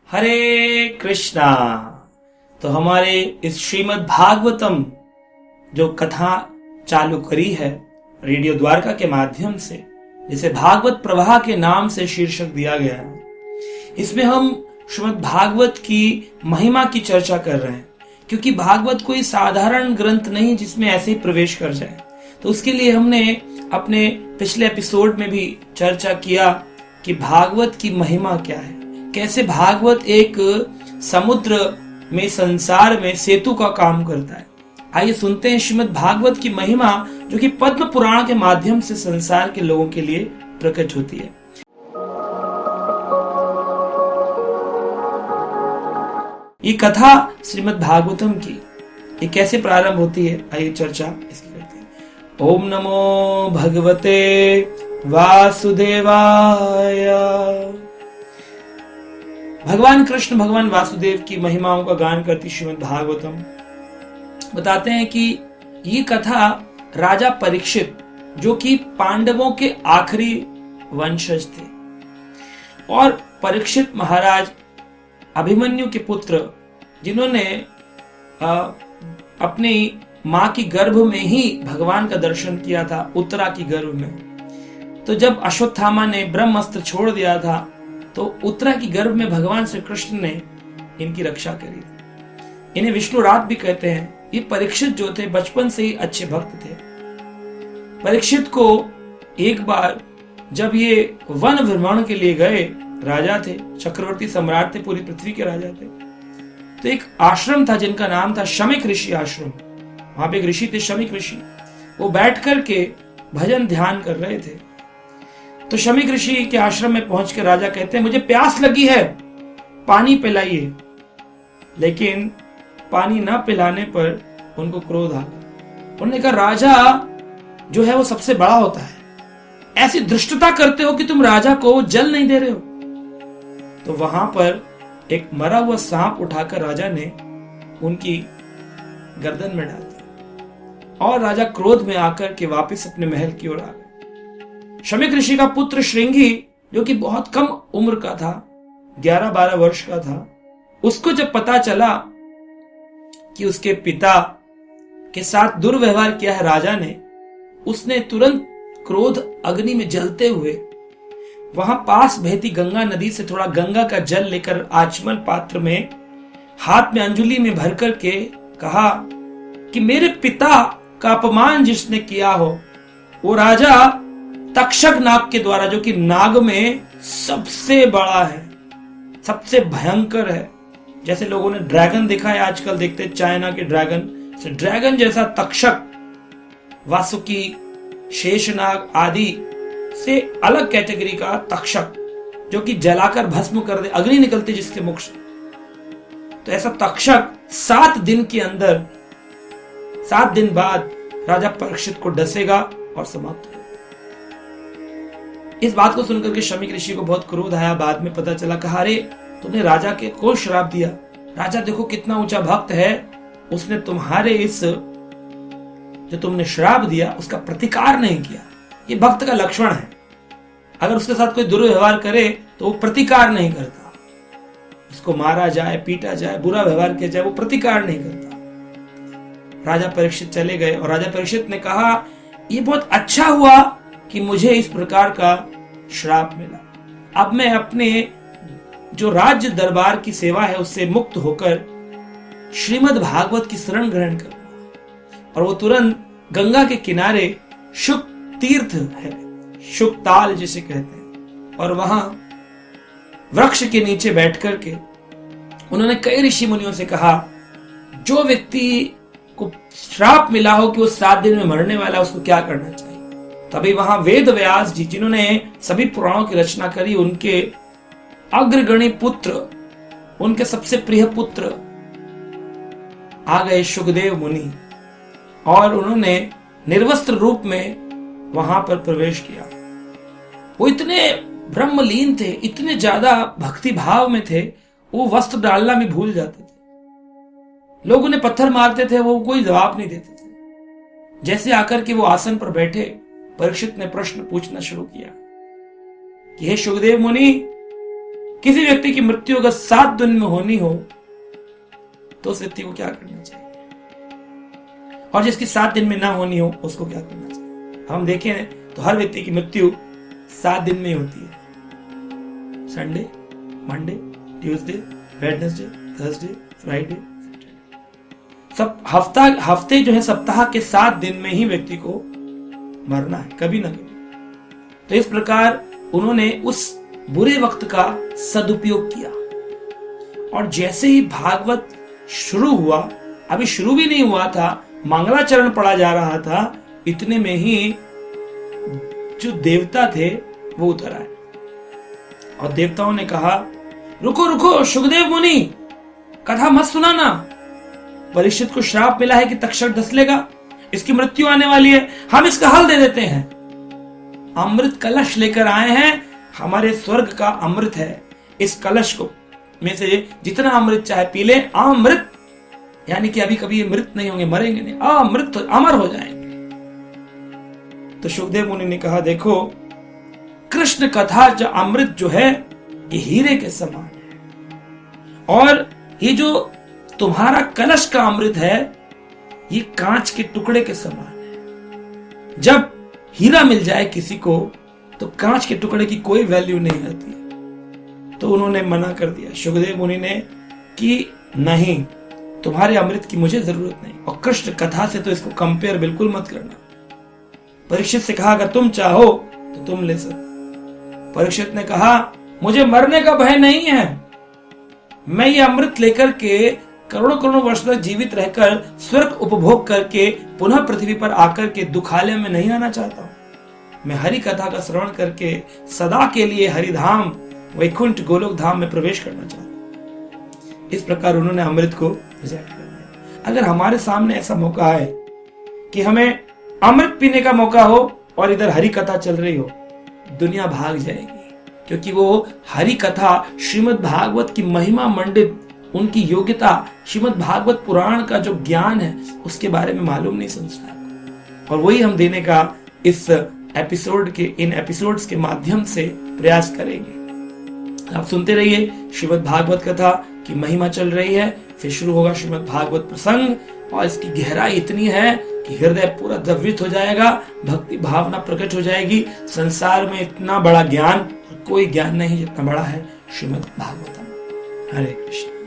हरे कृष्णा। तो हमारे इस श्रीमद् भागवतम जो कथा चालू करी है रेडियो द्वारका के माध्यम से, जिसे भागवत प्रवाह के नाम से शीर्षक दिया गया है, इसमें हम श्रीमद् भागवत की महिमा की चर्चा कर रहे हैं। क्योंकि भागवत कोई साधारण ग्रंथ नहीं जिसमें ऐसे ही प्रवेश कर जाए। तो उसके लिए हमने अपने पिछले एपिसोड में भी चर्चा किया कि भागवत की महिमा क्या है, कैसे भागवत एक समुद्र में, संसार में सेतु का काम करता है। आइए सुनते हैं श्रीमद् भागवत की महिमा, जो कि पद्म पुराण के माध्यम से संसार के लोगों के लिए प्रकट होती है। ये कथा श्रीमद् भागवतम की ये कैसे प्रारंभ होती है, आइए चर्चा इसकी करते हैं। ओम नमो भगवते वासुदेवाय। भगवान कृष्ण भगवान वासुदेव की महिमाओं का गान करती श्रीमद् भागवतम बताते हैं कि ये कथा राजा परीक्षित, जो कि पांडवों के आखिरी वंशज थे, और परीक्षित महाराज अभिमन्यु के पुत्र, जिन्होंने अपनी मां की गर्भ में ही भगवान का दर्शन किया था, उत्तरा की गर्भ में। तो जब अश्वत्थामा ने ब्रह्मास्त्र छोड़ दिया था, तो उत्तरा की गर्भ में भगवान श्री कृष्ण ने इनकी रक्षा करी थी। इन्हें विष्णु रात भी कहते हैं। ये परीक्षित जो थे बचपन से ही अच्छे भक्त थे। परीक्षित को एक बार जब ये वन भ्रमण के लिए गए, राजा थे, चक्रवर्ती सम्राट थे, पूरी पृथ्वी के राजा थे, तो एक आश्रम था जिनका नाम था शमीक ऋषि आश्रम। वहां पे एक ऋषि थे, शमीक ऋषि। वो बैठ करके भजन ध्यान कर रहे थे। तो शमीक ऋषि के आश्रम में पहुंचकर राजा कहते हैं, मुझे प्यास लगी है, पानी पिलाइए। लेकिन पानी ना पिलाने पर उनको क्रोध आ गया। उन्होंने कहा, राजा जो है वो सबसे बड़ा होता है, ऐसी धृष्टता करते हो कि तुम राजा को जल नहीं दे रहे हो। तो वहां पर एक मरा हुआ सांप उठाकर राजा ने उनकी गर्दन में डाल दिया, और राजा क्रोध में आकर के वापस अपने महल की ओर आ गए। शमीक ऋषि का पुत्र श्रृंगी, जो कि बहुत कम उम्र का था, 11-12 वर्ष का था, उसको जब पता चला कि उसके पिता के साथ दुर्व्यवहार किया है राजा ने, उसने तुरंत क्रोध अग्नि में जलते हुए वहां पास बहती गंगा नदी से थोड़ा गंगा का जल लेकर आचमन पात्र में हाथ में अंजुली में भर करके कहा कि मेरे पिता का अपमान जिसने किया हो, वो राजा तक्षक नाग के द्वारा, जो कि नाग में सबसे बड़ा है, सबसे भयंकर है। जैसे लोगों ने ड्रैगन देखा है, आजकल देखते हैं चाइना के ड्रैगन, से ड्रैगन जैसा तक्षक, वासुकी, शेषनाग आदि से अलग कैटेगरी का तक्षक, जो कि जलाकर भस्म कर दे, अग्नि निकलती जिसके मुख से। तो ऐसा तक्षक 7 दिन के अंदर, 7 दिन बाद राजा परीक्षित को डसेगा और समाप्त होगा। इस बात को सुनकर के शमीक ऋषि को बहुत क्रोध आया। बाद में पता चला, कहा, अरे तुमने राजा के को श्राप दिया, राजा देखो कितना ऊंचा भक्त है, उसने तुम्हारे इस जो तुमने श्राप दिया उसका प्रतिकार नहीं किया। ये भक्त का लक्षण है, अगर उसके साथ कोई दुर्व्यवहार करे तो वो प्रतिकार नहीं करता, उसको मारा जाए, पीटा जाए, बुरा व्यवहार किया जाए, वो प्रतिकार नहीं करता। राजा परीक्षित चले गए, और राजा परीक्षित ने कहा, ये बहुत अच्छा हुआ कि मुझे इस प्रकार का श्राप मिला। अब मैं अपने जो राज्य दरबार की सेवा है उससे मुक्त होकर श्रीमद् भागवत की शरण ग्रहण करूंगा। और वो तुरंत गंगा के किनारे शुक तीर्थ है, शुक ताल जिसे कहते हैं, और वहां वृक्ष के नीचे बैठ करके उन्होंने कई ऋषि मुनियों से कहा, जो व्यक्ति को श्राप मिला हो कि वो 7 दिन में मरने वाला, उसको क्या करना चाहिए। तभी वहां वेद व्यास जी, जिन्होंने सभी पुराणों की रचना करी, उनके अग्रगणी पुत्र, उनके सबसे प्रिय पुत्र आ गए, सुखदेव मुनि, और उन्होंने निर्वस्त्र रूप में वहां पर प्रवेश किया। वो इतने ब्रह्मलीन थे, इतने ज्यादा भक्ति भाव में थे, वो वस्त्र डालना भी भूल जाते थे। लोग उन्हें पत्थर मारते थे, वो कोई जवाब नहीं देते थे। जैसे आकर के वो आसन पर बैठे, परीक्षित ने प्रश्न पूछना शुरू किया कि हे सुखदेव मुनि, किसी व्यक्ति की मृत्यु अगर 7 दिन में होनी हो तो उस व्यक्ति को क्या करना चाहिए, और जिसकी 7 दिन में ना होनी हो उसको क्या करना चाहिए। हम देखें तो हर व्यक्ति की मृत्यु 7 दिन में होती है। Sunday, Monday, Tuesday, Wednesday, Thursday, Friday, सब हफ्ते जो है सप्ताह के 7 दिन में ही व्यक्ति को मरना है, कभी ना कभी। तो इस प्रकार उन्होंने उस बुरे वक्त का सदुपयोग किया, और जैसे ही भागवत शुरू हुआ, अभी शुरू भी नहीं हुआ था, मंगलाचरण पढ़ा जा रहा था, इतने में ही जो देवता थे वो उतर आए और देवताओं ने कहा, रुको रुको सुखदेव मुनि, कथा मत सुनाना। परीक्षित को श्राप मिला है कि तक्षक डस लेगा, इसकी मृत्यु आने वाली है, हम इसका हल दे देते हैं। अमृत कलश लेकर आए हैं, हमारे स्वर्ग का अमृत है, इस कलश को में से जितना अमृत चाहे पी ले। अमृत यानी कि अभी कभी ये मृत नहीं होंगे, मरेंगे नहीं, अमृत अमर हो जाएंगे। तो सुखदेव मुनि ने कहा, देखो कृष्ण कथा जो अमृत जो है ये हीरे के समान है, और ये जो तुम्हारा कलश का अमृत है ये कांच के टुकड़े के समान है। जब हीरा मिल जाए किसी को तो कांच के टुकड़े की कोई वैल्यू नहीं रहती। तो उन्होंने मना कर दिया सुखदेव मुनि ने कि नहीं, तुम्हारे अमृत की मुझे जरूरत नहीं, और कृष्ण कथा से तो इसको कंपेयर बिल्कुल मत करना। परीक्षित से कहा, अगर तुम चाहो तो तुम ले सकते। परीक्षित ने कहा, मुझे मरने का भय नहीं है, मैं ये अमृत लेकर के करोड़ों करोड़ों वर्ष तक जीवित रहकर स्वर्ग उपभोग करके पुनः पृथ्वी पर आकर के दुखालय में नहीं आना चाहता हूं। मैं हरि कथा का श्रवण करके सदा के लिए हरिधाम वैकुंठ गोलोक धाम में प्रवेश करना चाहता हूं। इस प्रकार उन्होंने अमृत को रिजेक्ट कर दिया। अगर हमारे सामने ऐसा मौका है कि हमें अमृत पीने का मौका हो और इधर हरि कथा चल रही हो, दुनिया भाग जाएगी, क्योंकि वो हरि कथा श्रीमद् भागवत की महिमा मंडित, उनकी योग्यता, श्रीमद् भागवत पुराण का जो ज्ञान है उसके बारे में मालूम नहीं संसार को। और वही हम देने का इस एपिसोड के, इन एपिसोड्स के माध्यम से प्रयास करेंगे। आप सुनते रहिए, श्रीमद् भागवत कथा की महिमा चल रही है, फिर शुरू होगा श्रीमद् भागवत प्रसंग, और इसकी गहराई इतनी है कि हृदय पूरा द्रवित हो जाएगा, भक्ति भावना प्रकट हो जाएगी। संसार में इतना बड़ा ज्ञान कोई ज्ञान नहीं जितना बड़ा है श्रीमद् भागवतम। हरे कृष्ण।